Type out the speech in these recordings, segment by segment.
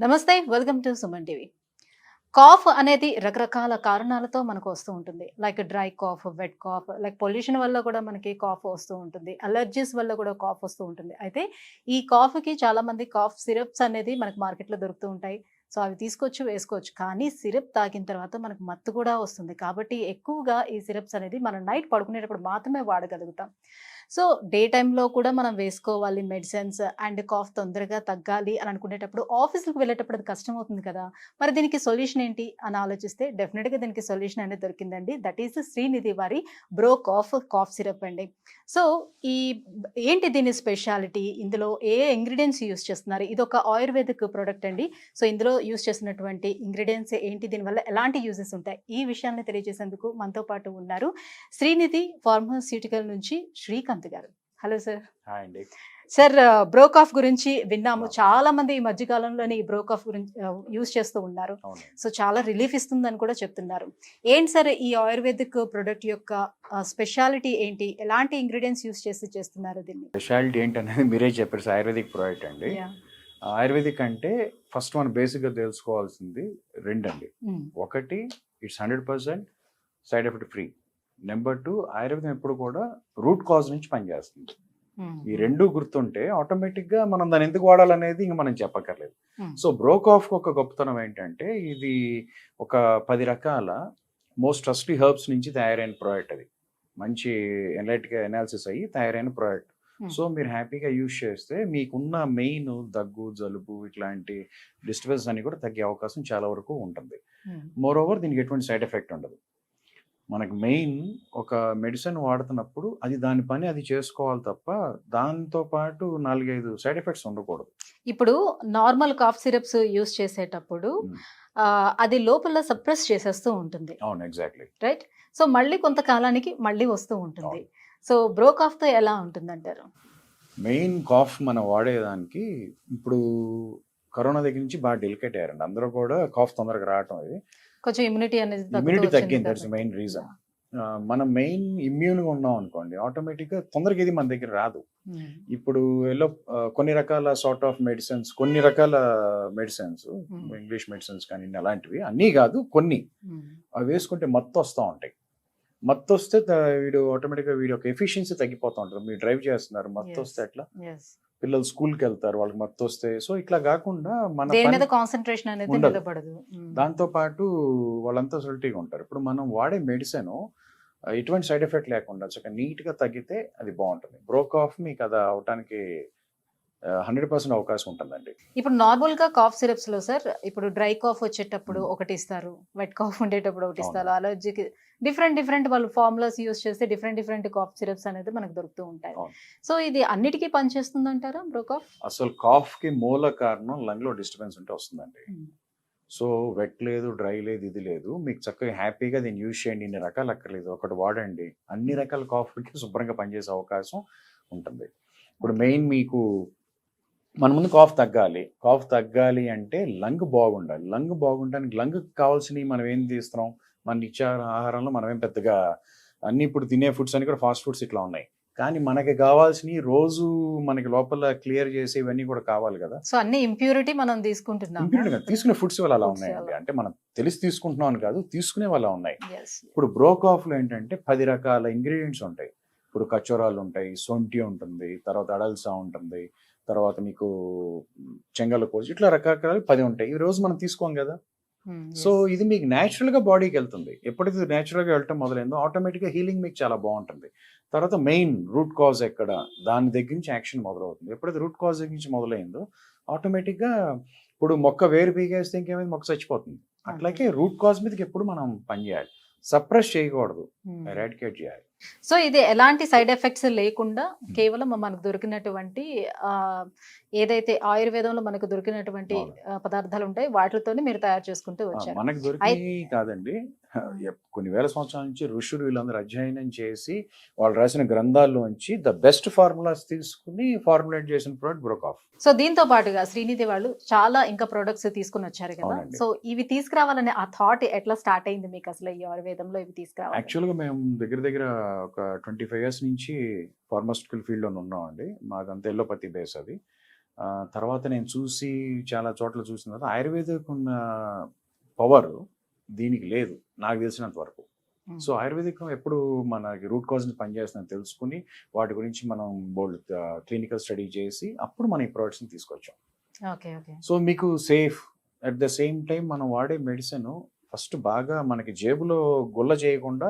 నమస్తే. Welcome to Suman TV. Cough అనేది రకరకాల కారణాలతో మనకు వస్తూ ఉంటుంది. Like dry cough, wet cough, like pollution వల్ల కూడా మనకి కాఫ్ వస్తూ ఉంటుంది. అలర్జీస్ వల్ల కూడా కాఫ్ వస్తూ ఉంటుంది. అయితే ఈ కాఫ్‌కి చాలామంది కాఫ్ సిరప్స్ అనేది మనకు మార్కెట్‌లో దొరుకుతూ ఉంటాయి. సో, అవి తీసుకొచ్చి వేసుకోవచ్చు. కానీ సిరప్ తాగిన తర్వాత మనకు మత్తు కూడా వస్తుంది. కాబట్టి ఎక్కువగా ఈ సిరప్స్ అనేది మనం నైట్ పడుకునేటప్పుడు మాత్రమే వాడగలుగుతాం. సో, డే టైమ్‌లో కూడా మనం వేసుకోవాలి మెడిసిన్స్ అండ్ కాఫ్ తొందరగా తగ్గాలి అని అనుకునేటప్పుడు ఆఫీస్‌కి వెళ్ళేటప్పుడు అది కష్టమవుతుంది కదా! మరి దీనికి సొల్యూషన్ ఏంటి అని ఆలోచిస్తే డెఫినిట్‌గా దీనికి సొల్యూషన్ అనేది దొరికిందండి. దట్ ఈస్ శ్రీనిధి వారి బ్రో కాఫ్ సిరప్ అండి. సో, ఈ ఏంటి దీని స్పెషాలిటీ? ఇందులో ఏ ఇంగ్రీడియెంట్స్ యూజ్ చేస్తున్నారు? ఇదొక ఆయుర్వేదిక్ ప్రొడక్ట్ అండి. సో, ఇందులో యూజ్ చేస్తున్నటువంటి ఇంగ్రీడియెంట్స్ ఏంటి? దీనివల్ల ఎలాంటి యూజెస్ ఉంటాయి? ఈ విషయాన్ని తెలియజేసేందుకు మనతో పాటు ఉన్నారు శ్రీనిధి ఫార్మాస్యూటికల్ నుంచి శ్రీకాంత్ గారు. Hello sir. హాయ్ అండి. సార్, బ్రోకాఫ్ గురించి విన్నాము. అవును. చాలా మంది ఈ మధ్య కాలంలోనే ఈ బ్రోకాఫ్ గురించి యూజ్ చేస్తూ ఉన్నారు. అవును. సో, చాలా రిలీఫ్ ఇస్తుందని కూడా చెప్తున్నారు. ఏంటి సార్ ఈ ఆయుర్వేదిక్ ప్రొడక్ట్ యొక్క స్పెషాలిటీ ఏంటి? ఎలాంటి ఇంగ్రీడియెంట్స్ యూజ్ చేసి చేస్తున్నారు దీన్ని? స్పెషాలిటీ ఏంటనేది మీరే చెప్పారు. ఆయుర్వేదిక్ ప్రోడక్ట్ అండి. యాహ్! ఆయుర్వేదిక్ అంటే ఫస్ట్ మనం బేసిక్‌గా తెలుసుకోవాల్సింది 2 అండి. హ్మ్. ఒకటి it's 100% side effect free. Number 2 ఆయుర్వేదం ఎప్పుడు కూడా రూట్ కాజ్ నుంచి పనిచేస్తుంది. హ్మ్. ఈ 2 గుర్తుంటే ఆటోమేటిక్‌గా మనం దాన్ని ఎందుకు వాడాలనేది ఇంక మనం చెప్పక్కర్లేదు. హ్మ్. సో, బ్రోకాఫ్‌కి ఒక గొప్పతనం ఏంటంటే ఇది ఒక 10 రకాల మోస్ట్ ట్రస్టీ హెర్బ్స్ నుంచి తయారైన ప్రోడక్ట్ అది. మంచి అనాలిసిస్ అయ్యి తయారైన ప్రోడక్ట్. హ్మ్. సో, మీరు హ్యాపీగా యూజ్ చేస్తే మీకున్న మెయిన్ దగ్గు, జలుబు ఇట్లాంటి డిస్టర్బెన్స్ అన్ని కూడా తగ్గే అవకాశం చాలా వరకు ఉంటుంది. హ్మ్. మోరోవర్ దీనికి ఎటువంటి సైడ్ ఎఫెక్ట్ ఉండదు. మనకు మెయిన్ ఒక మెడిసిన్ వాడుతున్నప్పుడు అది దాని పని అది చేసుకోవాలి తప్ప దాంతో పాటు 4, 5 సైడ్ ఎఫెక్ట్స్ ఉండకూడదు. ఇప్పుడు నార్మల్ కాఫ్ సిరప్స్ యూజ్ చేసేటప్పుడు హ్మ్. అది లోపల సప్రెస్ చేసేస్తూ ఉంటుంది. అవును. ఎగ్జాక్ట్‌లీ. రైట్? సో, మళ్ళీ కొంతకాలానికి మళ్ళీ వస్తూ ఉంటుంది. అవును. సో, బ్రోకాఫ్‌తో ఎలా ఉంటుందంటారు? మెయిన్ కాఫ్ మనం వాడేదానికి ఇప్పుడు కరోనా దగ్గర నుంచి బాగా డెలికేట్ అయ్యారండి. అందరూ కూడా కాఫ్ తొందరగా రావటం అది. కొంచెం ఇమ్యూనిటీ అనేది తగ్గుతూ ఇమ్యూనిటీ వచ్చింది తగ్గింది. దట్స్ కాబట్టి. Main reason. యాహ్! మనం మెయిన్ ఇమ్యూన్‌గా ఉన్నాం అనుకోండి ఆటోమేటిక్‌గా తొందరగా ఇది మన దగ్గర రాదు. హ్మ్. ఇప్పుడు కొన్ని రకాల సార్ట్ ఆఫ్ మెడిసిన్స్, కొన్ని రకాల మెడిసిన్స్ హ్మ్. ఇంగ్లీష్ మెడిసిన్స్ కానియండి అలాంటివి అన్నీ కాదు కొన్ని. హ్మ్. అవి వేసుకుంటే మత్తొస్తా ఉంటాయి. మత్తొస్తే వీడు ఆటోమేటిక్‌గా వీడి యొక్క ఎఫిషియన్సీ తగ్గిపోతా ఉంటది. మీరు డ్రైవ్ చేస్తున్నారు యెస్. మత్తొస్తే ఎట్లా? యెస్. పిల్లలు స్కూల్‌కెళ్తారు. వాళ్ళకి మత్తొస్తే సో, ఇట్లా గాకుండా మన దేని పని మీద కాన్సంట్రేషన్ అనేది ఉండదు. నిలబడదు. హ్మ్. దాంతో పాటు వాళ్ళంతా సొల్టీగా ఉంటారు. ఇప్పుడు మనం వాడే మెడిసిను ఎటువంటి సైడ్ ఎఫెక్ట్ లేకుండా చక్కగా నీట్‌గా తగ్గితే అది బావుంటుంది. బ్రోకాఫ్ మీకు అది అవ్వటానికి 100% అవకాశం ఉంటుందండి. ఇప్పుడు నార్మల్‌గా కాఫ్ సిరప్స్‌లో సార్, ఇప్పుడు డ్రై కాఫ్ వచ్చేటప్పుడు హ్మ్. ఒకటిస్తారు. వెట్ కాఫ్ ఉండేటప్పుడు ఒకటిస్తారు. అవునండి. అలర్జీకి డిఫరెంట్ వాళ్ళు ఫార్ములాస్ యూజ్ చేస్తే డిఫరెంట్ కాఫ్ సిరప్స్ అనేది మనకు దొరుకుతూ ఉంటాయి. అవును. సో, ఇది అన్నిటికి పనిచేస్తుందంటారా బ్రోకాఫ్? అసలు కాఫ్‌కి మూల కారణం లంగ్‌లో డిస్టర్బెన్స్ ఉంటే వస్తుందండి. హ్మ్. సో, వెట్ లేదు, డ్రై లేదు, ఇది లేదు. మీకు చక్కగా హ్యాపీగా దీన్ని యూజ్ చేయండి. ఇన్ని రకాలు అక్కర్లేదు. ఒకటి వాడండి. అన్ని హ్మ్. రకాల కాఫ్‌లకి శుభ్రంగా పనిచేసే అవకాశం ఉంటుంది. ఇప్పుడు ఓకే. మెయిన్ మీకు మన ముందు కాఫ్ తగ్గాలి. కాఫ్ తగ్గాలి అంటే లంగ్ బాగుండాలి. లంగ్ బాగుండడానికి లంగ్‌కి కావాల్సినయి మనం ఏం తీస్తున్నాం? మన నిత్య ఆహారంలో మనమేం పెద్దగా అన్నీ ఇప్పుడు తినే ఫుడ్స్ అన్నీ కూడా ఫాస్ట్ ఫుడ్స్ ఇట్లా ఉన్నాయి. కానీ మనకి కావాల్సినయి రోజు మనకి లోపల క్లియర్ చేసేవన్నీ కూడా కావాలి గదా! సో, అన్ని ఇంప్యూరిటీ మనం తీసుకుంటున్నామా ఇంప్యూరిటీ కాదు. ఇప్పుడు? తీసుకునే ఫుడ్స్ వల్ల అలా ఫుడ్స్ ఉన్నాయండి. అలా. అంటే మనం తెలిసి తీసుకుంటున్నాం అని కాదు. తీసుకునేవి అలా ఉన్నాయి. యెస్. ఇప్పుడు బ్రోకాఫ్‌లో ఏంటంటే 10 రకాల ఇంగ్రీడియెంట్స్ ఉంటాయి. ఇప్పుడు ఖర్జూరాలుంటాయి, సొంఠి ఉంటుంది, తర్వాత అడల్సా ఉంటుంది, తర్వాత మీకు చెంగల కోస్ ఇట్లా రకరకాలు 10 ఉంటాయి. ఈ రోజు మనం తీసుకోం గదా! హ్మ్. So, yes. ఇది మీకు నేచురల్‌గా బాడీకెళ్తుంది. ఎప్పుడైతే ఇది నేచురల్‌గా వెళ్ళటం మొదలైందో ఆటోమేటిక్‌గా హీలింగ్ మీకు చాలా బావుంటుంది. తర్వాత మెయిన్ రూట్ కాజ్ ఎక్కడ? దాని దగ్గర నుంచి యాక్షన్ మొదలవుతుంది. ఎప్పుడైతే రూట్ కాజ్ దగ్గర నుంచి మొదలైందో ఆటోమేటిక్‌గా ఇప్పుడు మొక్క వేరు పీకేస్తే ఇంకేమైంది మొక్క చచ్చిపోతుంది. అంతే. అట్లాగే రూట్ కాజ్ మీదకి ఎప్పుడు మనం పని జేయాలి. సప్రెస్ చేయకూడదు. హ్మ్. ఎరాడికేట్ జేయాలి. సో, ఇది ఎలాంటి సైడ్ ఎఫెక్ట్స్ లేకుండా హ్మ్. కేవలం మనకు దొరికినటువంటి ఆహ్, ఏదైతే ఆయుర్వేదంలో మనకు దొరికినటువంటి అవును. పదార్థాలుంటాయి వాటిలతోని మీరు తయారు చేసుకుంటూ వచ్చారు. మనకు అయి దొరికినయి కాదండి. హ్మ్. కొన్ని వేల సంవత్సరాల నుంచి ఋషులు వీళ్ళందరూ అధ్యయనం చేసి, వాళ్ళు రాసిన గ్రంథాల్లోంచి ద బెస్ట్ ఫార్ములాస్ తీసుకొని ఫార్ములేట్ చేసిన ప్రొడక్ట్ బ్రోకాఫ్. సో, దీంతో పాటుగా శ్రీనిధి వాళ్ళు చాలా ఇంకా ప్రొడక్ట్స్ తీసుకొనొచ్చారు కదా! అవునండి. సో, ఇవి తీసుకురావాలనే ఆ థాట్ ఎట్లా స్టార్ట్ అయింది మీకసలు ఈ ఆయుర్వేదంలో ఇవి తీసుకురావాలని? యాక్చువల్‌గా మేము దగ్గర దగ్గర ఒక 25 ఇయర్స్ నుంచి ఫార్మాస్యూటికల్ ఫీల్డ్‌లోనే ఉన్నామండి. మాదంతా ఎల్లోపతి బేస్ అది. తర్వాత నేను చూసి చాలా చోట్ల చూసిన తర్వాత ఆయుర్వేదిక్ ఉన్న పవర్ దీనికి లేదు నాకు తెలిసినంత వరకు. సో ఆయుర్వేదిక్ ఎప్పుడు మనకి రూట్ కాజ్ని పనిచేస్తుందని తెలుసుకుని వాటి గురించి మనం బోల్డ్ క్లినికల్ స్టడీ చేసి అప్పుడు మనం ఈ ప్రోడక్ట్స్ని తీసుకొచ్చాం. ఓకే. ఓకే. సో మీకు safe at the same time మనం వాడే మెడిసిన్ ఫస్ట్ బాగా మనకి జేబులో గుల్ల చేయకుండా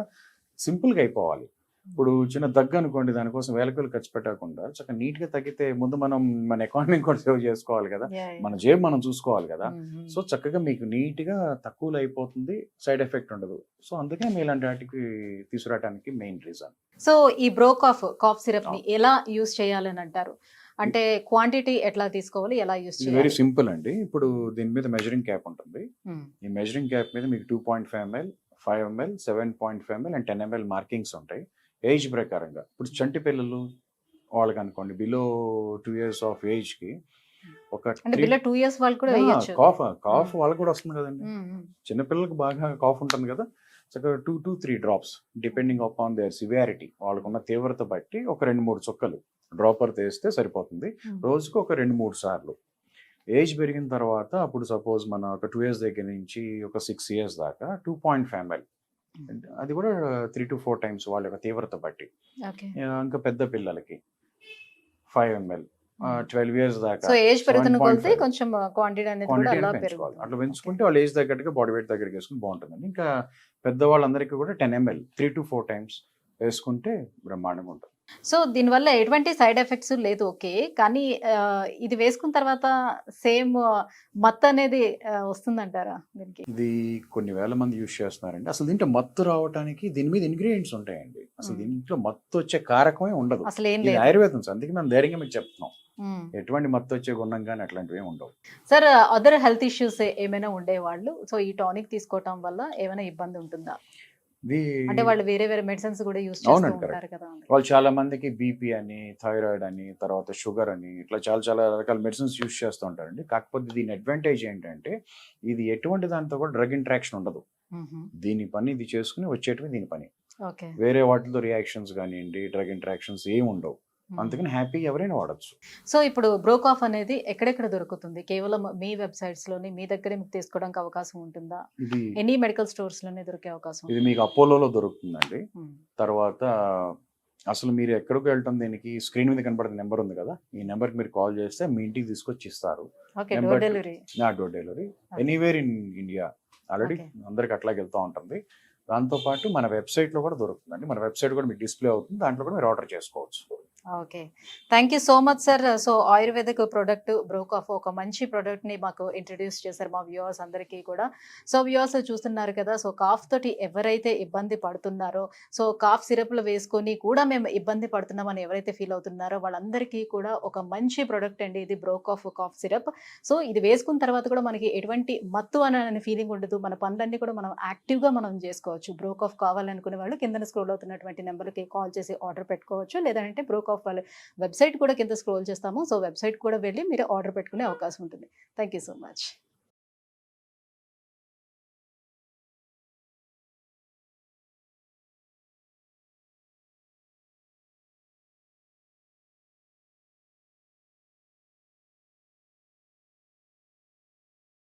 సింపుల్గా అయిపోవాలి. ఇప్పుడు చిన్న దగ్గు అనుకోండి, దానికోసం వేల వేలు ఖర్చు పెట్టకుండా చక్కగా నీట్గా తగ్గితే ముందు మనం మన ఎకానమీ కూడా సేవ్ చేసుకోవాలి కదా, మన జేబు మనం చూసుకోవాలి కదా. సో చక్కగా మీకు నీట్గా తక్కువలో అయిపోతుంది, సైడ్ ఎఫెక్ట్ ఉండదు. సో అందుకే మేము ఇలాంటి వాటికి తీసుకురావడానికి మెయిన్ రీజన్. సో ఈ కాఫ్ సిరప్ ని ఎలా యూస్ చేయాలని అంటారు? అంటే క్వాంటిటీ ఎట్లా తీసుకోవాలి, ఎలా యూస్ ఇది చేయాలి? వెరీ సింపుల్ అండి. ఇప్పుడు దీని మీద మెజరింగ్ క్యాప్ ఉంటుంది. ఈ మెజరింగ్ క్యాప్ మీద మీకు 2.5 ml, 5 ml, 7.5 ml and 10 ml markings ఉంటాయి ఏజ్ ప్రకారంగా. ఇప్పుడు చంటి పిల్లలు వాళ్ళకి అనుకోండి, బిలో 2 years ఆఫ్ ఏజ్ కి ఒక అంటే బిలో 2 years వాళ్ళు కూడా వేయొచ్చు. కాఫ్ వాళ్ళకి కూడా వస్తుంది కదండి. చిన్నపిల్లలకు బాగా కాఫ్ ఉంటుంది కదా, చక్కగా 2 to 3 drops depending upon there severity, వాళ్ళకున్న తీవ్రత బట్టి ఒక 2-3 చుక్కలు డ్రాపర్ వేస్తే సరిపోతుంది. రోజుకు ఒక 2-3 సార్లు. ఏజ్ పెరిగిన తర్వాత అప్పుడు సపోజ్ మన ఒక 2 years దగ్గర నుంచి ఒక 6 years దాకా 2.5 ml, అది కూడా 3 to 4 times వాళ్ళ యొక్క తీవ్రత బట్టి. ఇంకా పెద్ద పిల్లలకి 5 ml, 12 years దాకా. సో ఏజ్ పెరుగుతున్న కొద్దీ కొంచెం క్వాంటిటీ అనేది కూడా అలా పెంచుకోవాలి. అట్లా పెంచుకుంటే వాళ్ళు ఏజ్ తగ్గట్టుగా బాడీ వెయిట్ దగ్గరికి వేసుకుని బాగుంటుందండి. ఇంకా పెద్దవాళ్ళందరికీ కూడా 10 ml 3 to 4 times వేసుకుంటే బ్రహ్మాండంగా ఉంటుంది. సో దీనివల్ల ఎటువంటి సైడ్ ఎఫెక్ట్స్ లేదు, ఓకే. కానీ ఇది వేసుకున్న తర్వాత సేమ్ మత్తు అనేది వస్తుందంటారా దీనికి? ఇది కొన్ని వేల మంది యూజ్ చేస్తున్నారండి. అసలు దీంట్లో మత్తు రావడానికి దీని మీద ఇంగ్రీడియంట్స్ ఉంటాయండి. అసలు దీంట్లో మత్తు వచ్చే కారకమే ఉండదు. అసలు ఏం ఇది లేదు. ఆయుర్వేదం, అందుకే మేము ధైర్యంగా మీకు చెప్తున్నాం. ఎటువంటి మత్తు వచ్చే గుణం కానీ అట్లాంటివి ఉండవు. సార్ అదర్ హెల్త్ ఇష్యూస్ ఏమైనా ఉండేవాళ్ళు సో ఈ టానిక్ తీసుకోవటం వల్ల ఏమైనా ఇబ్బంది ఉంటుందా? అంటే వాళ్ళు వేరే వేరే మెడిసిన్స్ కూడా యూజ్ చేస్తూ ఉంటారు కదా. వాళ్ళు చాలా మందికి బీపీ అని, థైరాయిడ్ అని, తర్వాత షుగర్ అని, ఇట్లా చాలా చాలా రకాల మెడిసిన్స్ యూజ్ చేస్తూ ఉంటారండి. కాకపోతే దీని అడ్వాంటేజ్ ఏంటంటే ఇది ఎటువంటి దాంతో కూడా డ్రగ్ ఇంట్రాక్షన్ ఉండదు. దీని పని ఇది చేసుకుని వచ్చేటివి దీని పని. వేరే వాటితో రియాక్షన్స్ కానివ్వండి, డ్రగ్ ఇంట్రాక్షన్స్ ఏమి ఉండవు. అందుకని హ్యాపీ ఎవరైనా వాడచ్చు. సో ఇప్పుడు బ్రోకాఫ్ అనేది ఎక్కడెక్కడ దొరుకుతుంది? కేవలం మీ వెబ్సైట్స్ లోని మీ దగ్గరే మీకు తీసుకోవడానికి అవకాశం ఉంటుందా? ఇది ఎనీ మెడికల్ స్టోర్స్ లోనే దొరికే అవకాశం? ఇది మీకు అపోలోలో దొరుకుతుందండి. తర్వాత అసలు మీరు ఎక్కడికి వెళ్ళటం, దీనికి స్క్రీన్ మీద కనబడుతున్న నెంబర్ ఉంది కదా, ఈ నెంబర్కి మీరు కాల్ చేస్తే మీ ఇంటికి తీసుకొచ్చి ఇస్తారు. Door delivery anywhere in India. Already అందరికి అట్లాగే వెళ్తూ ఉంటుంది. దాంతోపాటు మన వెబ్సైట్లో కూడా దొరుకుతుందండి. మన వెబ్సైట్ కూడా మీకు డిస్ప్లే అవుతుంది, దాంట్లో కూడా మీరు ఆర్డర్ చేసుకోవచ్చు. Okay, thank you so much sir. So ayurvedic product బ్రోకాఫ్ ఒక మంచి ప్రోడక్ట్ని మాకు ఇంట్రడ్యూస్ చేశారు మా వ్యూవర్స్ అందరికీ కూడా. సో వ్యూవర్స్ చూస్తున్నారు కదా, సో కాఫ్ తోటి ఎవరైతే ఇబ్బంది పడుతున్నారో, సో కాఫ్ సిరప్లు వేసుకొని కూడా మేము ఇబ్బంది పడుతున్నామని ఎవరైతే ఫీల్ అవుతున్నారో వాళ్ళందరికీ కూడా ఒక మంచి ప్రోడక్ట్ అండి ఇది బ్రోకాఫ్ కాఫ్ సిరప్. సో ఇది వేసుకున్న తర్వాత కూడా మనకి ఎటువంటి మత్తు అనే ఫీలింగ్ ఉండదు, మన పనులన్నీ కూడా మనం యాక్టివ్గా మనం చేసుకోవచ్చు. బ్రోకాఫ్ కావాలనుకునే వాళ్ళు కింద స్క్రోల్ అవుతున్నటువంటి నెంబర్కి కాల్ చేసి ఆర్డర్ పెట్టుకోవచ్చు, లేదంటే బ్రోకాఫ్ వాళ్ళ వెబ్సైట్ కూడా కింద స్క్రోల్ చేస్తాము. సో వెబ్సైట్ కూడా వెళ్ళి మీరు ఆర్డర్ పెట్టుకునే అవకాశం ఉంటుంది. Thank you so much.